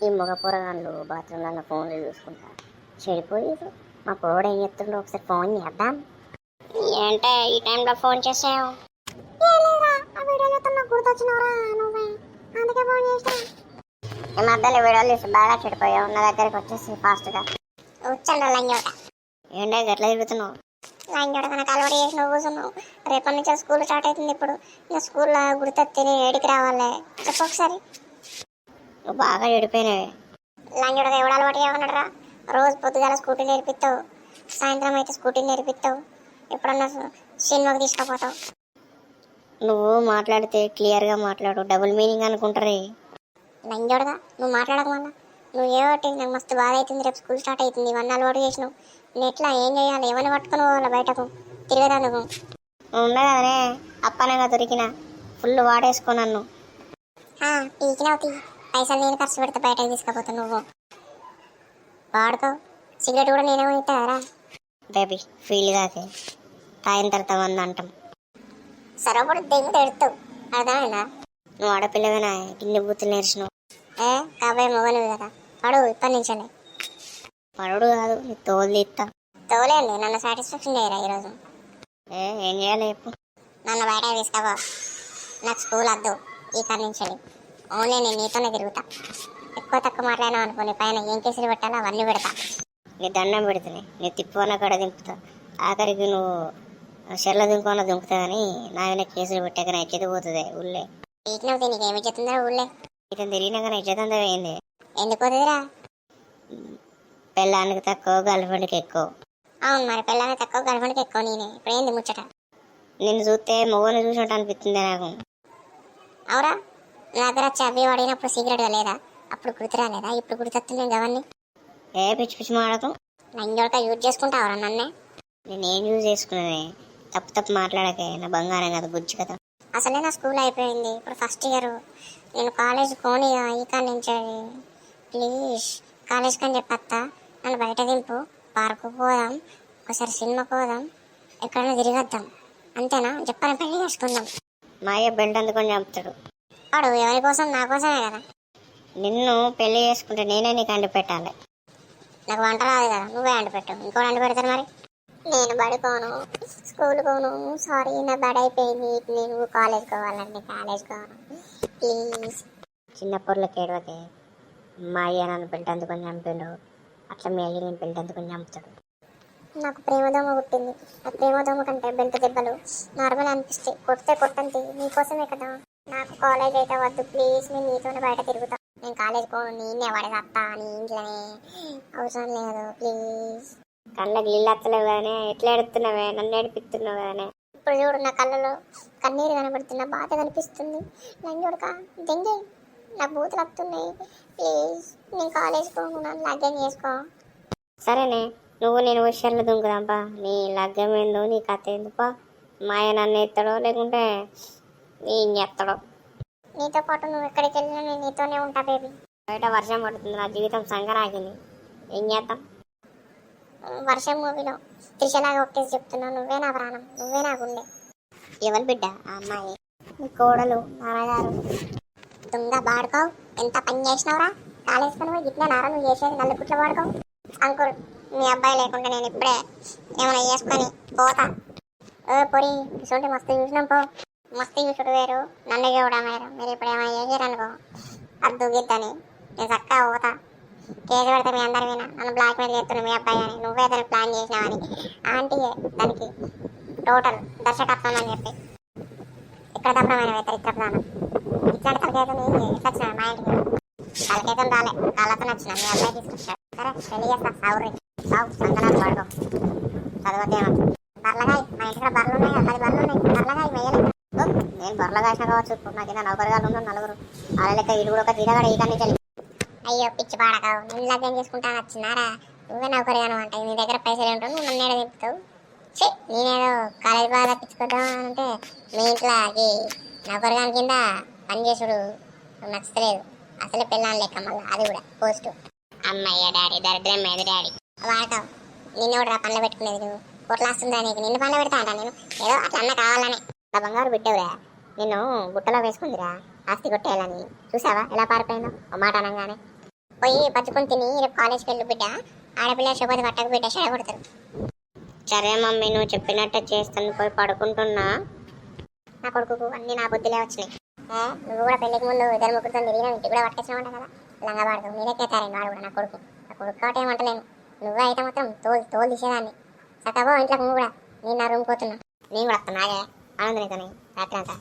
ఈ మగ పోరగాళ్ళు బాత్రూంలలో ఫోన్లు చూసుకుంటా చెడిపోయారు. మా పోరడు ఏం చెప్తుండో ఒకసారి ఫోన్ చేద్దాం. ఏంటే ఈ టైంలో ఫోన్ చేసావు? అందుకే ఫోన్ చేసా. ఈ మధ్యలో వీడియోలు తీసి బాగా చెడిపోయావు. నా దగ్గరికి వచ్చేసి ఫాస్ట్గా వచ్చాను లంజోట. ఏంటో ఎట్లా తిరుగుతున్నావు? లంజోట కనుక అలవాటు చేసి నువ్వు కూర్చున్నావు. రేపటి నుంచి స్కూల్ స్టార్ట్ అవుతుంది. ఇప్పుడు ఇంకా స్కూల్లో గుర్తొత్తి ఏడికి రావాలి చెప్పు ఒకసారి. నువ్వు బాగా చెడిపోయినావే. లంజోడగా ఎవడు అలవాటు చేయమన్నాడు? రోజు పొద్దుగాల స్కూటీ నేర్పిస్తావు, సాయంత్రం అయితే స్కూటీ నేర్పిస్తావు, ఎప్పుడన్నా సినిమాకి తీసుకుపోతావు. నువ్వు మాట్లాడితే క్లియర్గా మాట్లాడు, డబుల్ మీనింగ్ అనుకుంటారే. లంజోడగా నువ్వు మాట్లాడక వల్ల నువ్వు ఏమిటి నాకు మస్తు బాధ అవుతుంది. రేపు స్కూల్ స్టార్ట్ అవుతుంది. ఇవన్నీ అలవాటు చేసినావు. నేను ఎట్లా ఏం చేయాలి? ఏమైనా పట్టుకుని పోవాలి బయటకు తిరగదానుకు. ఉండగానే అప్పనగా దొరికిన ఫుల్ వాడేసుకో నన్ను. పీకినావు తీ, పైసలు నేను ఖర్చు పెడితే బయటకు తీసుకుపోతావు. నువ్వు వాడుకో, సిగరెట్ కూడా నేనే ఇస్తారా బేబీ? ఫీల్ కాకే, తాగిన తర్వాత వంద అంటాం. సరపడు దెంగి తెడుతావు, అర్థమైందా? నువ్వు ఆడపిల్లగానే గిన్నె బూతులు నేర్చినావు. కాబోయే మొగను కదా, పడు ఇప్పటి నుంచలే. పడుడు కాదు, నీ తోలు తీస్తా. తోలేండి, నన్ను సాటిస్ఫాక్షన్ చేయరా ఈరోజు? ఏం చేయాలి చెప్పు? నన్ను బయట తీసుకోవా? నాకు స్కూల్ వద్దు ఈ కాడి నుంచి. ఓన్లీ నేను నీతోనే తిరుగుతా. ఎక్కువ తక్కువ మాట్లాడినావు అనుకోని పైన ఏం కేసులు పెట్టాలో అవన్నీ పెడతా. నీ దండం పెడుతున్నాయి, నీ తిప్పున కడ దింపుతా. ఆఖరికి నువ్వు చెర్ల దింపున దింపుతా కానీ నా మీద కేసులు పెట్టాక నా ఇచ్చేది పోతుంది ఊళ్ళే. పీకినవుతే నీకు ఏమి ఇచ్చేతుందా ఊళ్ళే? ఇతను తిరిగినాక నా ఇచ్చేతందా ఏంది? ఎందుకు పోతుందిరా? పెళ్ళానికి తక్కువ గర్ల్ ఫ్రెండ్కి ఎక్కువ. అవును మరి, పెళ్ళానికి తక్కువ గర్ల్ ఫ్రెండ్కి ఎక్కువ. నేనే ఇప్పుడు ఏంది ముచ్చట? నిన్ను చూస్తే మొగని చూసినట్టు అనిపిస్తుంది నాకు. అవురా, నా దగ్గర చవి వాడినప్పుడు సీక్రెట్గా లేదా? అప్పుడు గుర్తురాలేదా? ఇప్పుడు గుర్తొస్తుంది అవన్నీ. ఏ పిచ్చి పిచ్చి మాడకు. లంజోడక యూజ్ చేసుకుంటావరా నన్నే? నేనేం యూజ్ చేసుకున్నానే? తప్పు మాట్లాడకే, నా బంగారం కదా, బుజ్జి కదా. అసలే నా స్కూల్ అయిపోయింది, ఇప్పుడు ఫస్ట్ ఇయర్. నేను కాలేజ్ కోనిగా ఈ కాడ నుంచి. ప్లీజ్ కాలేజ్కి అని చెప్పత్తా, నన్ను బయట దింపు. పార్కు పోదాం, ఒకసారి సినిమాకి పోదాం, ఎక్కడైనా తిరిగొద్దాం. అంతేనా? చెప్పని పెళ్లి చేసుకుందాం. మా అయ్య బెల్ట్ అందుకొని చంపుతాడు. వాడు ఎవరి కోసం? నా కోసమే కదా. నిన్ను పెళ్లి చేసుకుంటే నేనే నీకు అండి పెట్టాలి. నాకు వంట రాదు కదా, నువ్వే అండి పెట్టు. ఇంకోటి అండి పెడతాను మరి. నేను బడిపోను, స్కూల్ పోను. సారీ, నా బడి అయిపోయింది. నేను కాలేజ్ పోవాలండి, కాలేజ్ పోను ప్లీజ్. చిన్న పొర్లకి ఏడవకే. మా అయ్య నన్ను బెల్ట్ అందుకొని చంపిండు, అట్లా మీ అయ్య నేను బెల్ట్ అందుకొని చంపుతాడు. నాకు ప్రేమదోమ పుట్టింది. ఆ ప్రేమదోమ కంటే బెల్ట్ దెబ్బలు నార్మల్ అనిపిస్తాయి. కొడితే కొట్టండి, నీకోసమే కదా. నాకు కాలేజ్ అయితే వద్దు ప్లీజ్, నేను నీతోనే బయట తిరుగుతా. నేను కాలేజ్ పోను, నేనే పడేదత్తా నీ ఇంట్లోనే, అవసరం లేదు ప్లీజ్. కళ్ళకి నీళ్ళు వస్తలేవు కానీ ఎట్లా ఎడుతున్నావే? నన్ను ఏడిపిస్తున్నావు కానీ. ఇప్పుడు చూడు, నా కళ్ళలో కన్నీరు కనబడుతున్న బాధ కనిపిస్తుంది. నన్ను చూడక దెంగే, నా బూతులు వస్తున్నాయి. ప్లీజ్ నేను కాలేజ్ పోను, నన్ను లగ్గం చేసుకో. సరేనే, నువ్వు నేను విషయాల్లో దుంకుదాంపా. నీ లగ్గం ఏందో, నీ కథ ఎందుపా? మాయ నన్ను ఎత్తాడో లేకుంటే ఏం చేస్తాడో. నీతో పాటు నువ్వు ఎక్కడికి వెళ్ళినా నేను నీతోనే ఉంటా బేబీ. బయట వర్షం పడుతుంది, నా జీవితం సంగరాగింది. ఏం చేద్దాం? వర్షం మూవీలో త్రిషలాగా ఒకేసి చెప్తున్నా, నువ్వే నా ప్రాణం, నువ్వే నా గుండె. ఎవరి బిడ్డ ఆ అమ్మాయి? నీ కోడలు, నాన్నగారు. దొంగ బాడుకోవు, ఎంత పని చేసినావురా? కాలేజ్కి నువ్వు ఇట్లా నారా నువ్వు చేసేది? నల్లు కుట్ల వాడుకోవు. అంకుల్, మీ అబ్బాయి లేకుంటే నేను ఇప్పుడే ఏమైనా చేసుకొని పోతా. పొడి చూసుంటే మస్తు చూసినాం పో. మస్తు చూసుడు వేరు, నన్ను చూడడం వేరు. మీరు ఇప్పుడు ఏమైనా చేసారనుకో అద్దు గిద్దని నేను చక్కగా పోతా. కేసు పెడితే మీ అందరి వినా నన్ను బ్లాక్ మెయిల్ చేస్తున్నావు మీ అబ్బాయి అని, నువ్వే దానికి ప్లాన్ చేసినావని. ఆంటీయే దానికి టోటల్ దర్శకత్వం అని చెప్పి ఇక్కడ తప్పమైన ఇతర ప్రాణం. ఇట్లాంటి తలకేతం ఎట్లా వచ్చినా మా ఇంటికి? తలకేతం రాలే, కాళ్ళతో వచ్చిన మీ అబ్బాయి తీసుకొచ్చాడు. సరే పెళ్లి చేస్తా, సాగురి సాగు సంతనాలు వాడుకో. చదవతే బర్లగాయ, మా ఇంటికి బర్రెలు ఉన్నాయి, 10 బర్రెలు ఉన్నాయి. బర్లగాయ వేయలేదు. నేను బర్రెలు కాసిన కావచ్చు, నా కింద నౌకరుగాలు ఉన్నారు 4. వాళ్ళ లెక్క ఇల్లు కూడా ఒక తీరగాడ ఈ కానీ చలి. అయ్యో పిచ్చి పాడకావు, నేను లగ్గం చేసుకుంటాను వచ్చినారా? నువ్వే నౌకరుగాను అంటే నీ దగ్గర పైసలు ఉంటావు, నువ్వు నన్ను ఏడ తిప్పుతావు. నేనేదో కాలేజ్ బాగా తప్పించుకుందాం అంటే మీ ఇంట్లోకి నౌకరుగాని కింద పనిచేసుడు నచ్చలేదు. అసలే పెళ్ళాను లెక్క, మళ్ళీ అది కూడా పోస్ట్. అమ్మయ్య డాడీ, దరిద్రం మీద డాడీ వాడతావు. నిన్ను కూడా పనులు పెట్టుకునేది నువ్వు. కొట్లా వస్తుందా నీకు? నిన్ను పనులు పెడతా అంట నేను. ఏదో అట్లా అన్న కావాలని. నా బంగారు బిడ్డవురా, నిన్ను బుట్టలో వేసుకుందిరా ఆస్తి కొట్టేయాలని. చూసావా ఎలా పారిపోయిందో? ఒక మాట అనగానే. పోయి పచ్చుకొని తిని రేపు కాలేజ్కి వెళ్ళు బిడ్డ. ఆడపిల్ల శుభది పట్టక బిడ్డ చెడగొడతారు. సరే మమ్మీ, నువ్వు చెప్పినట్టే చేస్తాను. పోయి పడుకుంటున్నా. నా కొడుకు అన్నీ నా బుద్ధిలే వచ్చినాయి. నువ్వు కూడా పెళ్ళికి ముందు ఇద్దరు ముగ్గురుతో తిరిగినా ఇంటికి కూడా పట్టేసినావంట కదా. లంగా పాడతావు నీరెక్కేతారండి వాడు కూడా. నా కొడుకు కాబట్టి ఏమంటలేను. నువ్వే అయితే మాత్రం తోలు తీసేదాన్ని. చక్కగా ఇంట్లోకి నువ్వు కూడా. నేను నా రూమ్ పోతున్నా. నేను కూడా వస్తున్నా. ఆనందనీతోనే రాత్రి అంతా.